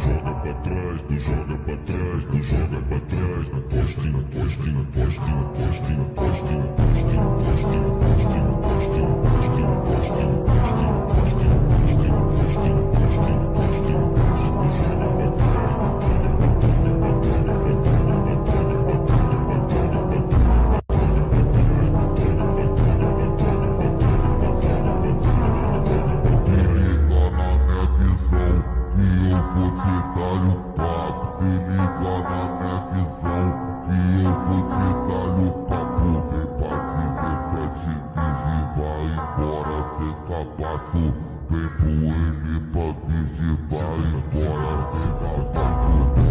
joga pra trás, tu joga pra trás, tu joga pra trás, postinho, postinho, postinho, postinho, postinho, postinho, postinho, postinho, postinho, postinho, postinho, postinho, postinho, postinho, postinho, postinho, joga pra trás. Vem pro M pra digitar e bora sem cabaço.